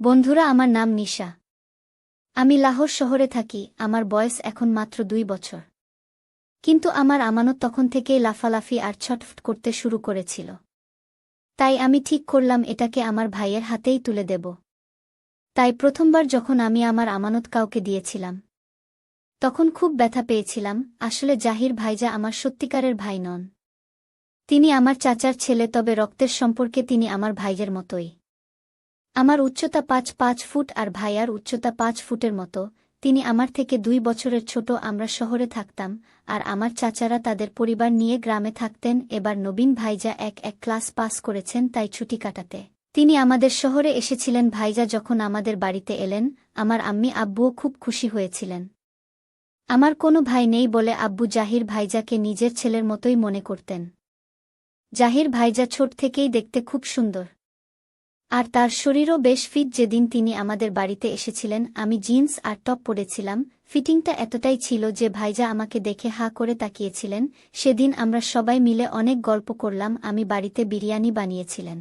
বন্ধুরা, আমার নাম নিশা। আমি লাহোর শহরে থাকি। আমার বয়স এখন মাত্র 2 বছর। কিন্তু আমার আমানত তখন থেকেই লাফালাফি আর ছটফট করতে শুরু করেছিল। তাই আমি ঠিক করলাম এটাকে আমার ভাইয়ের হাতেই তুলে দেব। তাই প্রথমবার যখন আমি আমার আমানত কাউকে দিয়েছিলাম, তখন খুব ব্যথা পেয়েছিলাম। আসলে জাহির ভাইজা আমার সত্যিকারের ভাই নন। তিনি আমার চাচার ছেলে, তবে রক্তের সম্পর্কে তিনি আমার ভাইয়ের মতোই। আমার উচ্চতা 5 ফুট আর ভাইয়ার উচ্চতা 5 ফুটের মতো। তিনি আমার থেকে 2 বছরের ছোট। আমরা শহরে থাকতাম, আর আমার চাচারা তাদের পরিবার নিয়ে গ্রামে থাকতেন। এবার নবীন ভাইজা এক ক্লাস পাস করেছেন, তাই ছুটি কাটাতে তিনি আমাদের শহরে এসেছিলেন। ভাইজা যখন আমাদের বাড়িতে এলেন, আমার আম্মি আব্বুও খুব খুশি হয়েছিলেন। আমার কোনো ভাই নেই বলে আব্বু জাহির ভাইজাকে নিজের ছেলের মতোই মনে করতেন। জাহির ভাইজা ছোট থেকেই দেখতে খুব সুন্দর, আর তার শরীরও বেশ ফিট। যেদিন তিনি আমাদের বাড়িতে এসেছিলেন, আমি জিন্স আর টপ পরেছিলাম। ফিটিংটা এতটাই ছিল যে ভাইজা আমাকে দেখে হা করে তাকিয়েছিলেন। সেদিন আমরা সবাই মিলে অনেক গল্প করলাম। আমি বাড়িতে বিরিয়ানি বানিয়েছিলেন।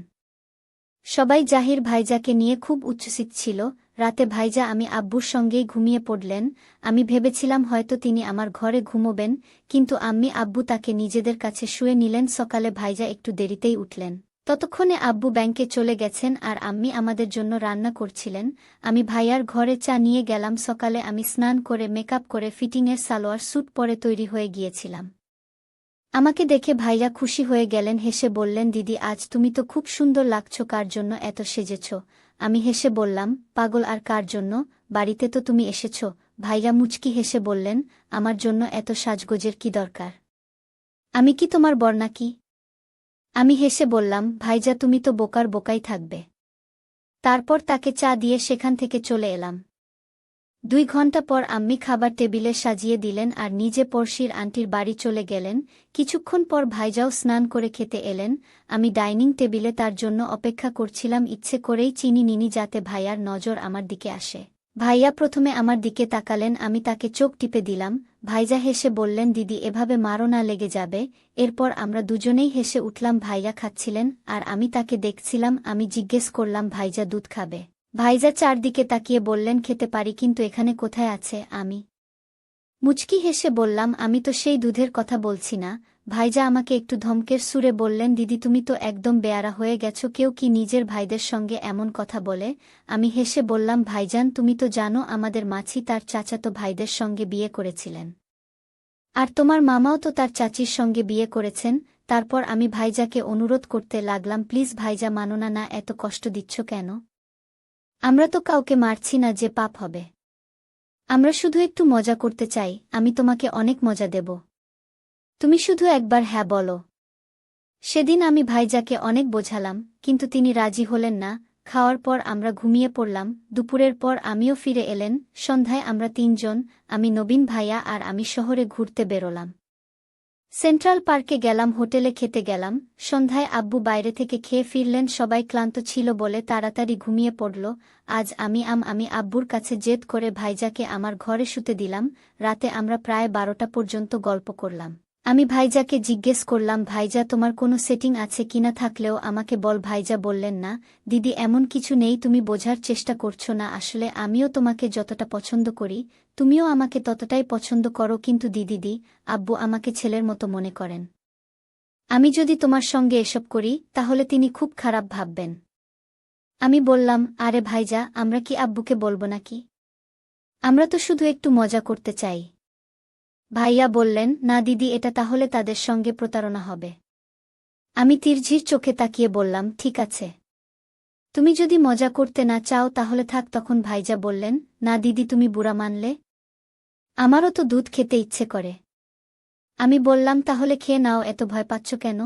সবাই জাহির ভাইজাকে নিয়ে খুব উচ্ছ্বসিত ছিল। রাতে ভাইজা আমি আব্বুর সঙ্গেই ঘুমিয়ে পড়লেন। আমি ভেবেছিলাম হয়তো তিনি আমার ঘরে ঘুমোবেন, কিন্তু আম্মি আব্বু তাকে নিজেদের কাছে শুয়ে নিলেন। সকালে ভাইজা একটু দেরিতেই উঠলেন। ততক্ষণে আব্বু ব্যাংকে চলে গেছেন আর আম্মি আমাদের জন্য রান্না করছিলেন। আমি ভাইয়ার ঘরে চা নিয়ে গেলাম। সকালে আমি স্নান করে মেকআপ করে ফিটিংয়ের সালোয়ার স্যুট পরে তৈরি হয়ে গিয়েছিলাম। আমাকে দেখে ভাইয়া খুশি হয়ে গেলেন। হেসে বললেন, দিদি, আজ তুমি তো খুব সুন্দর লাগছো। কার জন্য এত সেজেছ? আমি হেসে বললাম, পাগল, আর কার জন্য? বাড়িতে তো তুমি এসেছ। ভাইয়া মুচকি হেসে বললেন, আমার জন্য এত সাজগোজের কি দরকার? আমি কি তোমার বর নাকি? আমি হেসে বললাম, ভাইজা, তুমি তো বোকার বোকাই থাকবে। তারপর তাকে চা দিয়ে সেখান থেকে চলে এলাম। 2 ঘন্টা পর আম্মি খাবার টেবিলে সাজিয়ে দিলেন আর নিজে পড়শির আন্টির বাড়ি চলে গেলেন। কিছুক্ষণ পর ভাইজাও স্নান করে খেতে এলেন। আমি ডাইনিং টেবিলে তার জন্য অপেক্ষা করছিলাম। ইচ্ছে করেই চিনি নিনি যাতে ভাইয়ার নজর আমার দিকে আসে। ভাইয়া প্রথমে আমার দিকে তাকালেন। আমি তাকে চোখ টিপে দিলাম। ভাইজা হেসে বললেন, দিদি, এভাবে মারো না, লেগে যাবে। এরপর আমরা দুজনেই হেসে উঠলাম। ভাইয়া খাচ্ছিলেন আর আমি তাকে দেখছিলাম। আমি জিজ্ঞেস করলাম, ভাইজা দুধ খাবে? ভাইজা চারদিকে তাকিয়ে বললেন, খেতে পারি, কিন্তু এখানে কোথায় আছে? আমি মুচকি হেসে বললাম, আমি তো সেই দুধের কথা বলছি না। ভাইজা আমাকে একটু ধমকের সুরে বললেন, দিদি, তুমি তো একদম বেয়ারা হয়ে গেছো। কেউ কি নিজের ভাইদের সঙ্গে এমন কথা বলে? আমি হেসে বললাম, ভাইজান, তুমি তো জানো আমাদের মাছি তার চাচাতো ভাইদের সঙ্গে বিয়ে করেছিলেন, আর তোমার মামাও তো তার চাচির সঙ্গে বিয়ে করেছেন। তারপর আমি ভাইজাকে অনুরোধ করতে লাগলাম, প্লিজ ভাইজা, মানো না, না এত কষ্ট দিচ্ছ কেন? আমরা তো কাউকে মারছি না যে পাপ হবে। আমরা শুধু একটু মজা করতে চাই। আমি তোমাকে অনেক মজা দেব। তুমি শুধু একবার হ্যাঁ বলো। সেদিন আমি ভাইজাকে অনেক বোঝালাম, কিন্তু তিনি রাজি হলেন না। খাওয়ার পর আমরা ঘুমিয়ে পড়লাম। দুপুরের পর আমিও ফিরে এলেন। সন্ধ্যায় আমরা 3 জন, আমি, নবীন ভাইয়া আর আমি, শহরে ঘুরতে বেরোলাম। সেন্ট্রাল পার্কে গেলাম, হোটেলে খেতে গেলাম। সন্ধ্যায় আব্বু বাইরে থেকে খেয়ে ফিরলেন। সবাই ক্লান্ত ছিল বলে তাড়াতাড়ি ঘুমিয়ে পড়ল। আজ আমি আব্বুর কাছে জেদ করে ভাইজাকে আমার ঘরে শুতে দিলাম। রাতে আমরা প্রায় 12টা পর্যন্ত গল্প করলাম। আমি ভাইজাকে জিজ্ঞেস করলাম, ভাইজা, তোমার কোনো সেটিং আছে কিনা? থাকলেও আমাকে বল। ভাইজা বললেন, না দিদি, এমন কিছু নেই। তুমি বোঝার চেষ্টা করছো না। আসলে আমিও তোমাকে যতটা পছন্দ করি, তুমিও আমাকে ততটাই পছন্দ করো। কিন্তু দিদি, আব্বু আমাকে ছেলের মতো মনে করেন। আমি যদি তোমার সঙ্গে এসব করি, তাহলে তিনি খুব খারাপ ভাববেন। আমি বললাম, আরে ভাইজা, আমরা কি আব্বুকে বলবো নাকি? আমরা তো শুধু একটু মজা করতে চাই। ভাইয়া বললেন, না দিদি, এটা তাহলে তাদের সঙ্গে প্রতারণা হবে। আমি তিরঝির চোখে তাকিয়ে বললাম, ঠিক আছে, তুমি যদি মজা করতে না চাও তাহলে থাক। তখন ভাইজা বললেন, না দিদি, তুমি বুড়া মানলে? আমারও তো দুধ খেতে ইচ্ছে করে। আমি বললাম, তাহলে খেয়ে নাও, এত ভয় পাচ্ছ কেন?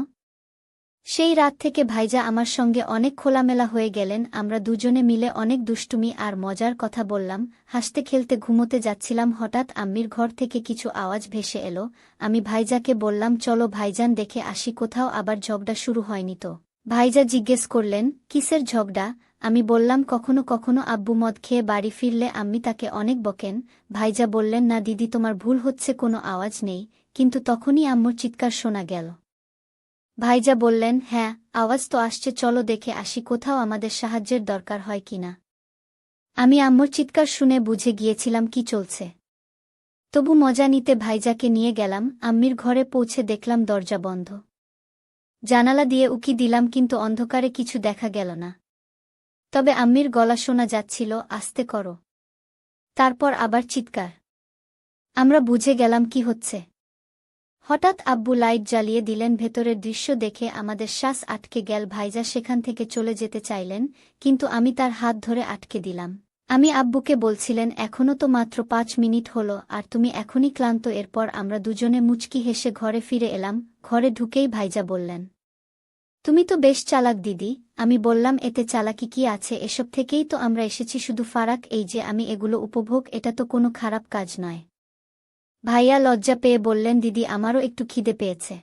সেই রাত থেকে ভাইজা আমার সঙ্গে অনেক খোলামেলা হয়ে গেলেন। আমরা দুজনে মিলে অনেক দুষ্টুমি আর মজার কথা বললাম। হাসতে খেলতে ঘুমোতে যাচ্ছিলাম। হঠাৎ আম্মির ঘর থেকে কিছু আওয়াজ ভেসে এলো। আমি ভাইজাকে বললাম, চলো ভাইজান, দেখে আসি কোথাও আবার ঝগড়া শুরু হয়নি তো। ভাইজা জিজ্ঞেস করলেন, কিসের ঝগড়া? আমি বললাম, কখনো কখনো আব্বু মদ খেয়ে বাড়ি ফিরলে আম্মি তাকে অনেক বকেন। ভাইজা বললেন, না দিদি, তোমার ভুল হচ্ছে, কোনো আওয়াজ নেই। কিন্তু তখনই আম্মুর চিৎকার শোনা গেল। ভাইজা বললেন, হ্যাঁ, আওয়াজ তো আসছে, চলো দেখে আসি কোথাও আমাদের সাহায্যের দরকার হয় কিনা। আমি আম্মুর চিৎকার শুনে বুঝে গিয়েছিলাম কি চলছে। তবু মজা নিতে ভাইজাকে নিয়ে গেলাম। আম্মির ঘরে পৌঁছে দেখলাম দরজা বন্ধ। জানালা দিয়ে উকি দিলাম কিন্তু অন্ধকারে কিছু দেখা গেল না। তবে আম্মির গলা শোনা যাচ্ছিল, আস্তে করো। তারপর আবার চিৎকার। আমরা বুঝে গেলাম কি হচ্ছে। হঠাৎ আব্বু লাইট জ্বালিয়ে দিলেন। ভেতরের দৃশ্য দেখে আমাদের শ্বাস আটকে গেল। ভাইজা সেখান থেকে চলে যেতে চাইলেন, কিন্তু আমি তার হাত ধরে আটকে দিলাম। আমি আব্বুকে বলছিলেন, এখনও তো মাত্র 5 মিনিট হলো আর তুমি এখনই ক্লান্ত। এরপর আমরা দুজনে মুচকি হেসে ঘরে ফিরে এলাম। ঘরে ঢুকেই ভাইজা বললেন, তুমি তো বেশ চালাক দিদি। আমি বললাম, এতে চালাকি কি আছে? এসব থেকেই তো আমরা এসেছি। শুধু ফারাক এই যে আমি এগুলো উপভোগ, এটা তো কোনো খারাপ কাজ নয়। ভাইয়া লজ্জা পেয়ে বললেন, দিদি আমারও একটু খিদে পেয়েছে,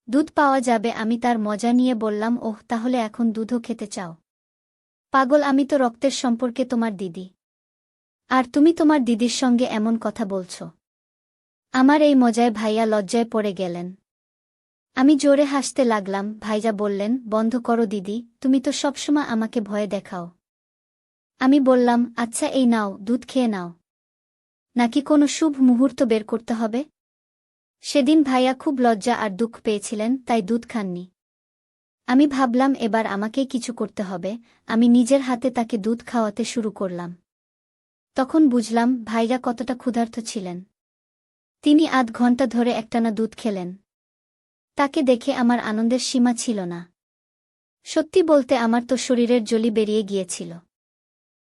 দুধ পাওয়া যাবে? আমি তার মজা নিয়ে বললাম, ওহ তাহলে এখন দুধও খেতে চাও? পাগল, আমি তো রক্তের সম্পর্কে তোমার দিদি, আর তুমি তোমার দিদির সঙ্গে এমন কথা বলছ? আমার এই মজায় ভাইয়া লজ্জায় পড়ে গেলেন। আমি জোরে হাসতে লাগলাম। ভাইজা বললেন, বন্ধ করো দিদি, তুমি তো সবসময় আমাকে ভয় দেখাও। আমি বললাম, আচ্ছা এই নাও, দুধ খেয়ে নাও। নাকি কোনো শুভ মুহূর্ত বের করতে হবে? সেদিন ভাইয়া খুব লজ্জা আর দুঃখ পেয়েছিলেন, তাই দুধ খাননি। আমি ভাবলাম এবার আমাকেই কিছু করতে হবে। আমি নিজের হাতে তাকে দুধ খাওয়াতে শুরু করলাম। তখন বুঝলাম ভাইয়া কতটা ক্ষুধার্ত ছিলেন। তিনি আধ ঘন্টা ধরে একটানা দুধ খেলেন। তাকে দেখে আমার আনন্দের সীমা ছিল না। সত্যি বলতে আমার তো শরীরের জলি বেরিয়ে গিয়েছিল।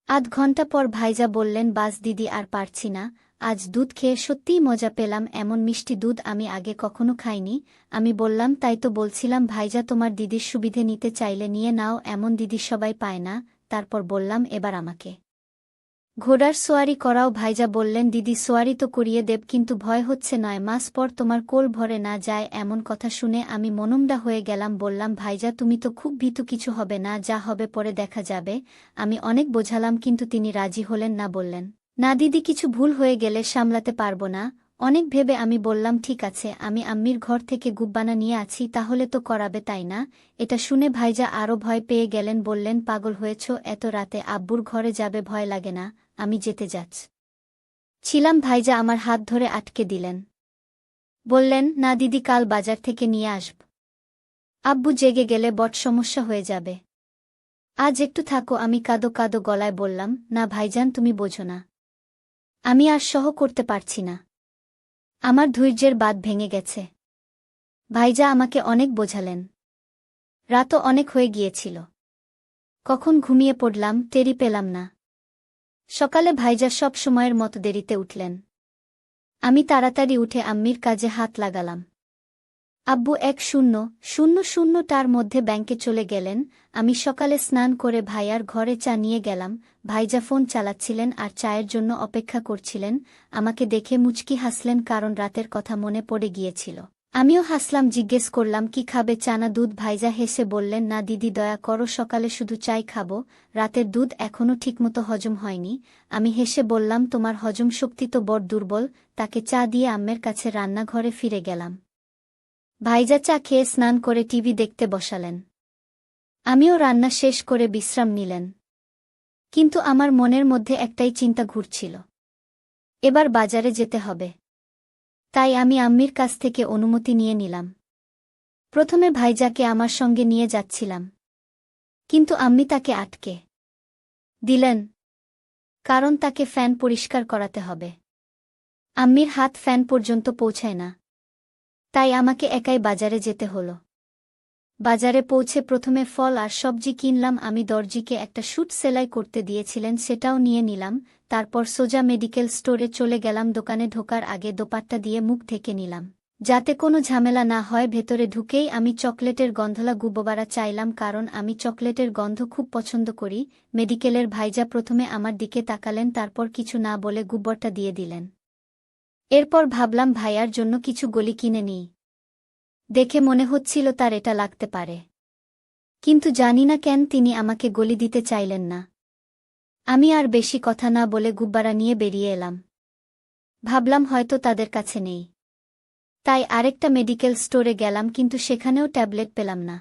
আধ ঘন্টা পর ভাইজা বললেন, বাস দিদি, আর পারছি না। আজ দুধ খেয়ে সত্যিই মজা পেলাম। এমন মিষ্টি দুধ আমি আগে কখনো খাইনি। আমি বললাম, তাই তো বলছিলাম ভাইজা, তোমার দিদির সুবিধে নিতে চাইলে নিয়ে নাও, এমন দিদি সবাই পায় না। তারপর বললাম, এবার আমাকে ঘোড়ার সোয়ারি করাও। ভাইজা বললেন, দিদি সোয়ারি তো করিয়ে দেব, কিন্তু ভয় হচ্ছে 9 মাস পর তোমার কোল ভরে না যায়। এমন কথা শুনে আমি মনমরা হয়ে গেলাম। বললাম, ভাইজা তুমি তো খুব ভীতু, কিছু হবে না, যা হবে পরে দেখা যাবে। আমি অনেক বোঝালাম কিন্তু তিনি রাজি হলেন না। বললেন, না দিদি, কিছু ভুল হয়ে গেলে সামলাতে পারবো না। অনেক ভেবে আমি বললাম, ঠিক আছে, আমি আম্মির ঘর থেকে গুব্বানা নিয়ে আছি, তাহলে তো করাবে তাই না? এটা শুনে ভাইজা আরও ভয় পেয়ে গেলেন। বললেন, পাগল হয়েছ? এত রাতে আব্বুর ঘরে যাবে, ভয় লাগে না? আমি যেতে ছিলাম। ভাইজা আমার হাত ধরে আটকে দিলেন। বললেন, না দিদি, কাল বাজার থেকে নিয়ে আসব। আব্বু জেগে গেলে বট সমস্যা হয়ে যাবে। আজ একটু থাকো। আমি কাঁদো কাঁদো গলায় বললাম, না ভাইজান, তুমি বোঝো না, আমি আর সহ করতে পারছি না। আমার ধৈর্যের বাঁধ ভেঙে গেছে। ভাইজা আমাকে অনেক বোঝালেন। রাতও অনেক হয়ে গিয়েছিল। কখন ঘুমিয়ে পড়লাম টেরি পেলাম না। সকালে ভাইজা সব সময়ের মতো দেরিতে উঠলেন। আমি তাড়াতাড়ি উঠে আম্মির কাজে হাত লাগালাম। আব্বু 1:00টার মধ্যে ব্যাংকে চলে গেলেন। আমি সকালে স্নান করে ভাইয়ার ঘরে চা নিয়ে গেলাম। ভাইজা ফোন চালাচ্ছিলেন আর চায়ের জন্য অপেক্ষা করছিলেন। আমাকে দেখে মুচকি হাসলেন, কারণ রাতের কথা মনে পড়ে গিয়েছিল। আমিও হাসলাম। জিজ্ঞেস করলাম, কি খাবে, চা না দুধ? ভাইজা হেসে বললেন, না দিদি, দয়া করো, সকালে শুধু চাই খাবো, রাতের দুধ এখনও ঠিকমতো হজম হয়নি। আমি হেসে বললাম, তোমার হজম শক্তি তো বড় দুর্বল। তাকে চা দিয়ে আম্মের কাছে রান্নাঘরে ফিরে গেলাম। ভাইজা চা খেয়ে স্নান করে টিভি দেখতে বসালেন। আমিও রান্না শেষ করে বিশ্রাম নিলেন। কিন্তু আমার মনের মধ্যে একটাই চিন্তা ঘুরছিল, এবার বাজারে যেতে হবে। তাই আমি আম্মির কাছ থেকে অনুমতি নিয়ে নিলাম। প্রথমে ভাইজাকে আমার সঙ্গে নিয়ে যাচ্ছিলাম, কিন্তু আম্মি তাকে আটকে দিলেন, কারণ তাকে ফ্যান পরিষ্কার করাতে হবে। আম্মির হাত ফ্যান পর্যন্ত পৌঁছায় না, তাই আমাকে একাই বাজারে যেতে হলো। বাজারে পৌঁছে প্রথমে ফল আর সবজি কিনলাম। আমি দর্জিকে একটা স্যুট সেলাই করতে দিয়েছিলেন, সেটাও নিয়ে নিলাম। তারপর সোজা মেডিকেল স্টোরে চলে গেলাম। দোকানে ঢোকার আগে দোপাট্টা দিয়ে মুখ ঢেকে নিলাম, যাতে কোনো ঝামেলা না হয়। ভেতরে ঢুকেই আমি চকলেটের গন্ধলা গুব্বারা চাইলাম, কারণ আমি চকলেটের গন্ধ খুব পছন্দ করি। মেডিকেলের ভাইজা প্রথমে আমার দিকে তাকালেন, তারপর কিছু না বলে গুব্বরটা দিয়ে দিলেন। এরপর ভাবলাম ভাইয়ার জন্য কিছু গলি কিনে নিই। দেখে মনে হচ্ছিল তার এটা লাগতে পারে, কিন্তু জানি না কেন তিনি আমাকে গলি দিতে চাইলেন না। আমি আর বেশি কথা না বলে গুব্বারা নিয়ে বেরিয়ে এলাম। ভাবলাম হয়তো তাদের কাছে নেই, তাই আরেকটা মেডিকেল স্টোরে গেলাম, কিন্তু সেখানেও ট্যাবলেট পেলাম না।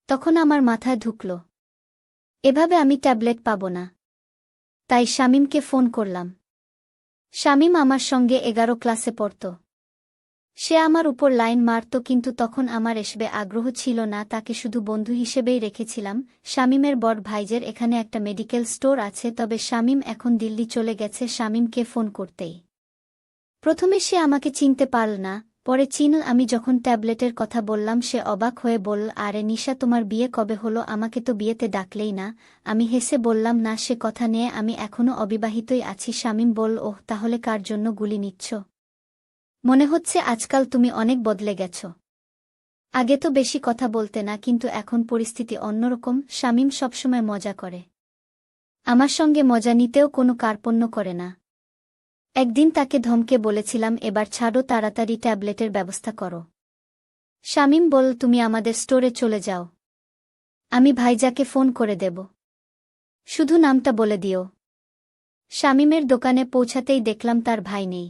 তখন আমার মাথায় ঢুকল, এভাবে আমি ট্যাবলেট পাব না। তাই শামীমকে ফোন করলাম। শামীম আমার সঙ্গে 11 ক্লাসে পড়ত। সে আমার উপর লাইন মারত, কিন্তু তখন আমার এসবে আগ্রহ ছিল না, তাকে শুধু বন্ধু হিসেবেই রেখেছিলাম। শামীমের বড় ভাইজের এখানে একটা মেডিকেল স্টোর আছে, তবে শামীম এখন দিল্লি চলে গেছে। শামীমকে ফোন করতেই প্রথমে সে আমাকে চিনতে পারল না, পরে চিনল। আমি যখন ট্যাবলেটের কথা বললাম সে অবাক হয়ে বলল, আরে নিশা, তোমার বিয়ে কবে হলো? আমাকে তো বিয়েতে ডাকলেই না। আমি হেসে বললাম, না, সে কথা নিয়ে আমি এখনও অবিবাহিতই আছি। শামীম বলল, ওহ, তাহলে কার জন্য গুলি নিচ্ছ? মনে হচ্ছে আজকাল তুমি অনেক বদলে গেছ। আগে তো বেশি কথা বলতে না, কিন্তু এখন পরিস্থিতি অন্যরকম। শামীম সবসময় মজা করে, আমার সঙ্গে মজা নিতেও কোনো কার্পণ্য করে না। একদিন তাকে ধমকে বলেছিলাম, এবার ছাড়ো, তাড়াতাড়ি ট্যাবলেটের ব্যবস্থা করো। শামীম বলল, তুমি আমাদের স্টোরে চলে যাও, আমি ভাইজাকে ফোন করে দেব, শুধু নামটা বলে দিও। শামীমের দোকানে পৌঁছাতেই দেখলাম তার ভাই নেই।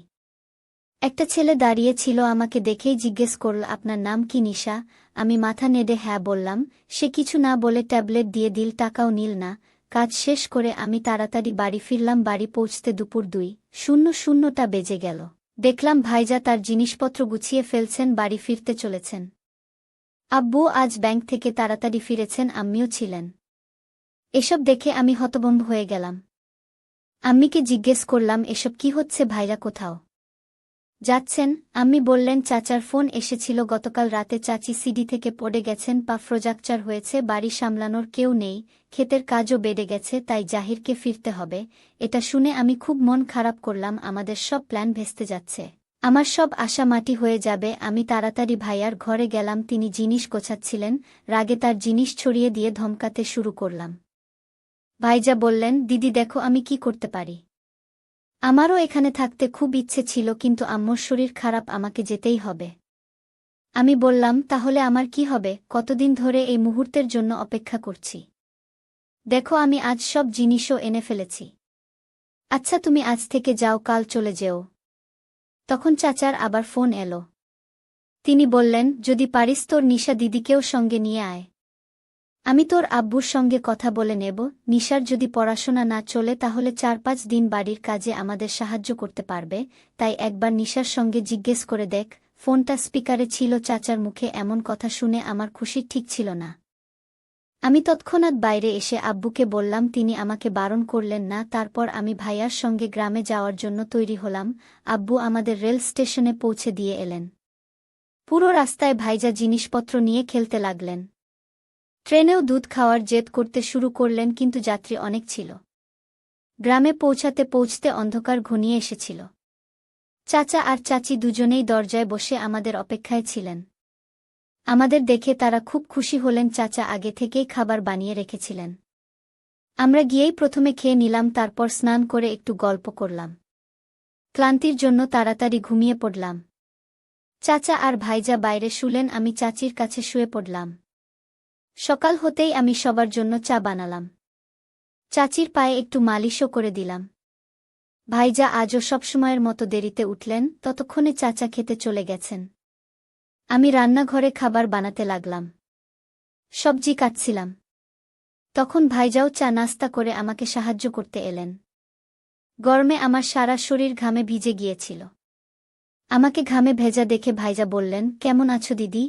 একটা ছেলে দাঁড়িয়ে ছিল, আমাকে দেখেই জিজ্ঞেস করল, আপনার নাম কি? নিশা। আমি মাথা নেড়ে হ্যাঁ বললাম। সে কিছু না বলে ট্যাবলেট দিয়ে দিল, টাকাও নিল না। কাজ শেষ করে আমি তাড়াতাড়ি বাড়ি ফিরলাম। বাড়ি পৌঁছতে দুপুর 2:00টা বেজে গেল। দেখলাম ভাইজা তার জিনিসপত্র গুছিয়ে ফেলছেন, বাড়ি ফিরতে চলেছেন। আব্বু আজ ব্যাংক থেকে তাড়াতাড়ি ফিরেছেন, আম্মিও ছিলেন। এসব দেখে আমি হতভম্ব হয়ে গেলাম। আম্মিকে জিজ্ঞেস করলাম, এসব কি হচ্ছে? ভাইরা কোথাও যাচ্ছেন? আম্মি বললেন, চাচার ফোন এসেছিল গতকাল রাতে, চাচি সিডি থেকে পড়ে গেছেন, পা ফ্র্যাকচার হয়েছে, বাড়ি সামলানোর কেউ নেই, ক্ষেতের কাজও বেড়ে গেছে, তাই জাহিরকে ফিরতে হবে। এটা শুনে আমি খুব মন খারাপ করলাম। আমাদের সব প্ল্যান ভেস্তে যাচ্ছে, আমার সব আশা মাটি হয়ে যাবে। আমি তাড়াতাড়ি ভাইয়ার ঘরে গেলাম, তিনি জিনিস গোছাচ্ছিলেন। রাগে তার জিনিস ছড়িয়ে দিয়ে ধমকাতে শুরু করলাম। ভাইজা বললেন, দিদি দেখো আমি কি করতে পারি। আমারও এখানে থাকতে খুব ইচ্ছে ছিল, কিন্তু আম্মুর শরীর খারাপ, আমাকে যেতেই হবে। আমি বললাম, তাহলে আমার কি হবে? কতদিন ধরে এই মুহূর্তের জন্য অপেক্ষা করছি। দেখো আমি আজ সব জিনিসও এনে ফেলেছি। আচ্ছা তুমি আজ থেকে যাও, কাল চলে যেও। তখন চাচার আবার ফোন এলো। তিনি বললেন, যদি পারিস তোর নিশা দিদিকেও সঙ্গে নিয়ে আয়। আমি তোর আব্বুর সঙ্গে কথা বলে নেব। নিশার যদি পড়াশোনা না চলে তাহলে 4-5 দিন বাড়ির কাজে আমাদের সাহায্য করতে পারবে, তাই একবার নিশার সঙ্গে জিজ্ঞেস করে দেখ। ফোনটা স্পিকারে ছিল। চাচার মুখে এমন কথা শুনে আমার খুশি ঠিক ছিল না। আমি তৎক্ষণাৎ বাইরে এসে আব্বুকে বললাম, তিনি আমাকে বারণ করলেন না। তারপর আমি ভাইয়ার সঙ্গে গ্রামে যাওয়ার জন্য তৈরি হলাম। আব্বু আমাদের রেল স্টেশনে পৌঁছে দিয়ে এলেন। পুরো রাস্তায় ভাইজা জিনিসপত্র নিয়ে খেলতে লাগলেন। ট্রেনেও দুধ খাওয়ার জেদ করতে শুরু করলেন, কিন্তু যাত্রী অনেক ছিল। গ্রামে পৌঁছাতে পৌঁছতে অন্ধকার ঘনিয়ে এসেছিল। চাচা আর চাচি দুজনেই দরজায় বসে আমাদের অপেক্ষায় ছিলেন। আমাদের দেখে তারা খুব খুশি হলেন। চাচা আগে থেকেই খাবার বানিয়ে রেখেছিলেন। আমরা গিয়েই প্রথমে খেয়ে নিলাম, তারপর স্নান করে একটু গল্প করলাম। ক্লান্তির জন্য তাড়াতাড়ি ঘুমিয়ে পড়লাম। চাচা আর ভাইজা বাইরে শুলেন, আমি চাচির কাছে শুয়ে পড়লাম। সকাল হতেই আমি সবার জন্য চা বানালাম। চাচির পায়ে একটু মালিশও করে দিলাম। ভাইজা আজও সবসময়ের মতো দেরিতে উঠলেন, ততক্ষণে চাচা খেতে চলে গেছেন। আমি রান্নাঘরে খাবার বানাতে লাগলাম, সবজি কাটছিলাম। তখন ভাইজাও চা নাস্তা করে আমাকে সাহায্য করতে এলেন। গরমে আমার সারা শরীর ঘামে ভিজে গিয়েছিল। আমাকে ঘামে ভেজা দেখে ভাইজা বললেন, কেমন আছো দিদি?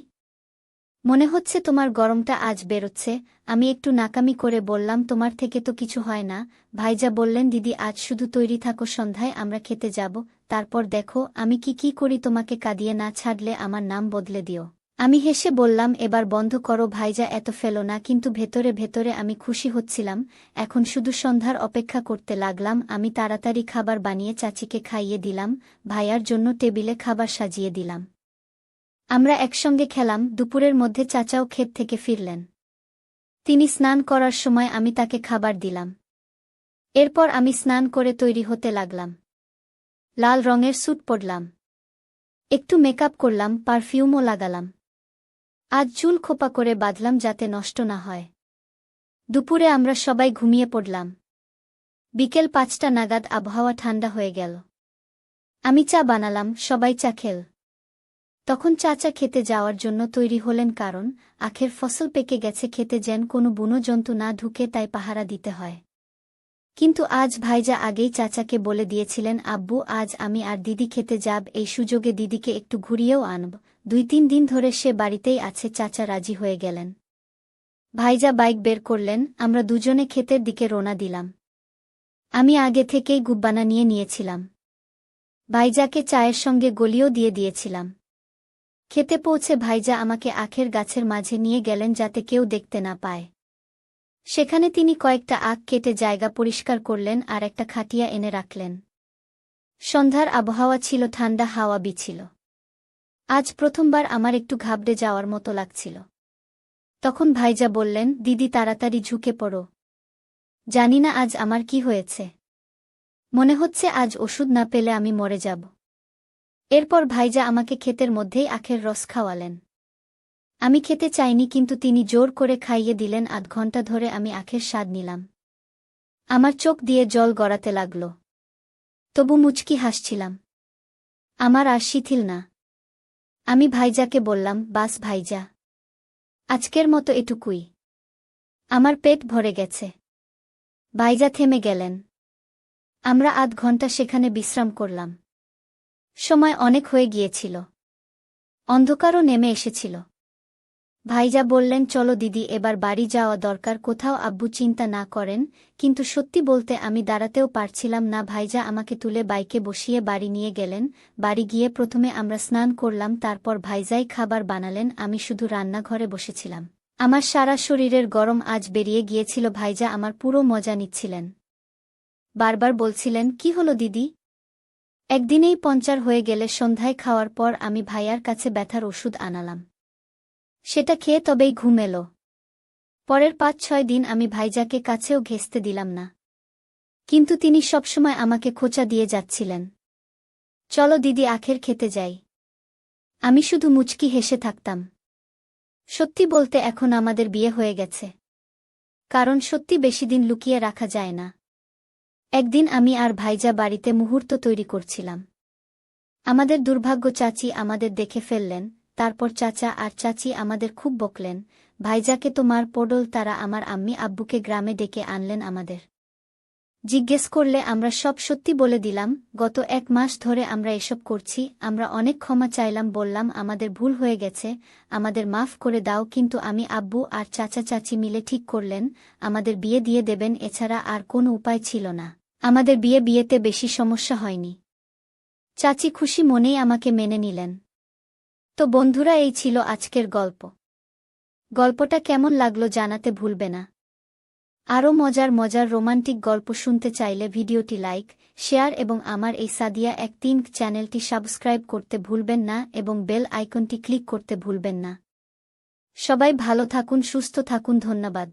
মনে হচ্ছে তোমার গরমটা আজ বেরোচ্ছে। আমি একটু নাকামি করে বললাম, তোমার থেকে তো কিছু হয় না। ভাইজা বললেন, দিদি আজ শুধু তৈরি থাকো, সন্ধ্যায় আমরা খেতে যাব, তারপর দেখো আমি কি করি, তোমাকে কাঁদিয়ে না ছাড়লে আমার নাম বদলে দিও। আমি হেসে বললাম, এবার বন্ধ করো ভাইজা, এত ফেলো না। কিন্তু ভেতরে ভেতরে আমি খুশি হচ্ছিলাম। এখন শুধু সন্ধ্যার অপেক্ষা করতে লাগলাম। আমি তাড়াতাড়ি খাবার বানিয়ে চাচিকে খাইয়ে দিলাম, ভাইয়ার জন্য টেবিলে খাবার সাজিয়ে দিলাম। আমরা একসঙ্গে খেলাম। দুপুরের মধ্যে চাচাও ক্ষেত থেকে ফিরলেন। তিনি স্নান করার সময় আমি তাকে খাবার দিলাম। এরপর আমি স্নান করে তৈরি হতে লাগলাম। লাল রঙের স্যুট পরলাম, একটু মেকআপ করলাম, পারফিউমও লাগালাম। আজ চুল খোপা করে বাঁধলাম যাতে নষ্ট না হয়। দুপুরে আমরা সবাই ঘুমিয়ে পড়লাম। বিকেল 5টা নাগাদ আবহাওয়া ঠান্ডা হয়ে গেল। আমি চা বানালাম, সবাই চা খেল। তখন চাচা খেতে যাওয়ার জন্য তৈরি হলেন, কারণ আখের ফসল পেকে গেছে, খেতে যেন কোনো বুনো জন্তু না ঢুকে তাই পাহারা দিতে হয়। কিন্তু আজ ভাইজা আগেই চাচাকে বলে দিয়েছিলেন, আব্বু আজ আমি আর দিদি খেতে যাব, এই সুযোগে দিদিকে একটু ঘুরিয়েও আনব। 2-3 দিন ধরে সে বাড়িতেই আছে। চাচা রাজি হয়ে গেলেন। ভাইজা বাইক বের করলেন, আমরা দুজনে ক্ষেতের দিকে রওনা দিলাম। আমি আগে থেকেই গুব্বানা নিয়ে নিয়েছিলাম। ভাইজাকে চায়ের সঙ্গে গলিও দিয়ে দিয়েছিলাম। খেতে পৌঁছে ভাইজা আমাকে আখের গাছের মাঝে নিয়ে গেলেন যাতে কেউ দেখতে না পায়। সেখানে তিনি কয়েকটা আখ কেটে জায়গা পরিষ্কার করলেন আর একটা খাটিয়া এনে রাখলেন। সন্ধ্যার আবহাওয়া ছিল, ঠান্ডা হাওয়া বিছিল। আজ প্রথমবার আমার একটু ঘাবড়ে যাওয়ার মতো লাগছিল। তখন ভাইজা বললেন, দিদি তাড়াতাড়ি ঝুঁকে পড়ো। জানি না আজ আমার কি হয়েছে। মনে হচ্ছে আজ ওষুধ না পেলে আমি মরে যাব। এরপর ভাইজা আমাকে ক্ষেতের মধ্যেই আখের রস খাওয়ালেন। আমি খেতে চাইনি, কিন্তু তিনি জোর করে খাইয়ে দিলেন। আধ ঘন্টা ধরে আমি আখের স্বাদ নিলাম। আমার চোখ দিয়ে জল গড়াতে লাগল। তবু মুচকি হাসছিলাম। আমার আর শিথিল না। আমি ভাইজাকে বললাম, বাস ভাইজা, আজকের মতো এটুকুই। আমার পেট ভরে গেছে। ভাইজা থেমে গেলেন। আমরা আধ ঘন্টা সেখানে বিশ্রাম করলাম। সময় অনেক হয়ে গিয়েছিল। অন্ধকারও নেমে এসেছিল। ভাইজা বললেন, চলো দিদি, এবার বাড়ি যাওয়া দরকার। কোথাও আব্বু চিন্তা না করেন। কিন্তু সত্যি বলতে আমি দাঁড়াতেও পারছিলাম না। ভাইজা আমাকে তুলে বাইকে বসিয়ে বাড়ি নিয়ে গেলেন। বাড়ি গিয়ে প্রথমে আমরা স্নান করলাম, তারপর ভাইজাই খাবার বানালেন। আমি শুধু রান্নাঘরে বসেছিলাম। আমার সারা শরীরের গরম আজ বেরিয়ে গিয়েছিল। ভাইজা আমার পুরো মজা নিচ্ছিলেন। বারবার বলছিলেন, কি হলো দিদি? একদিনেই পঞ্চার হয়ে গেলে? সন্ধ্যায় খাওয়ার পর আমি ভাইয়ার কাছে ব্যথার ওষুধ আনালাম। সেটা খেয়ে তবেই ঘুম এলো। পরের 5-6 দিন আমি ভাইজাকে কাছেও ঘেঁষতে দিলাম না। কিন্তু তিনি সবসময় আমাকে খোঁচা দিয়ে যাচ্ছিলেন। চলো দিদি, আখের খেতে যাই। আমি শুধু মুচকি হেসে থাকতাম। সত্যি বলতে এখন আমাদের বিয়ে হয়ে গেছে। কারণ সত্যি বেশিদিন লুকিয়ে রাখা যায় না। একদিন আমি আর ভাইজা বাড়িতে মুহূর্ত তৈরি করছিলাম। আমাদের দুর্ভাগ্য, চাচি আমাদের দেখে ফেললেন। তারপর চাচা আর চাচি আমাদের খুব বকলেন। ভাইজাকে তো মার পড়ল। তারা আমার আম্মি আব্বুকে গ্রামে ডেকে আনলেন আমাদের। জিজ্ঞেস করলে আমরা সব সত্যি বলে দিলাম। গত 1 মাস ধরে আমরা এসব করছি। আমরা অনেক ক্ষমা চাইলাম, বললাম আমাদের ভুল হয়ে গেছে, আমাদের মাফ করে দাও। কিন্তু আমি আব্বু আর চাচা চাচি মিলে ঠিক করলেন আমাদের বিয়ে দিয়ে দেবেন। এছাড়া আর কোনো উপায় ছিল না। আমাদের বিয়েতে বেশি সমস্যা হয়নি। চাচি খুশি মনেই আমাকে মেনে নিলেন। তো বন্ধুরা, এই ছিল আজকের গল্প। গল্পটা কেমন লাগলো জানাতে ভুলবে না। আরও মজার মজার রোমান্টিক গল্প শুনতে চাইলে ভিডিওটি লাইক, শেয়ার এবং আমার এই সাদিয়া অ্যাক্টিং চ্যানেলটি সাবস্ক্রাইব করতে ভুলবেন না এবং বেল আইকনটি ক্লিক করতে ভুলবেন না। সবাই ভালো থাকুন, সুস্থ থাকুন। ধন্যবাদ।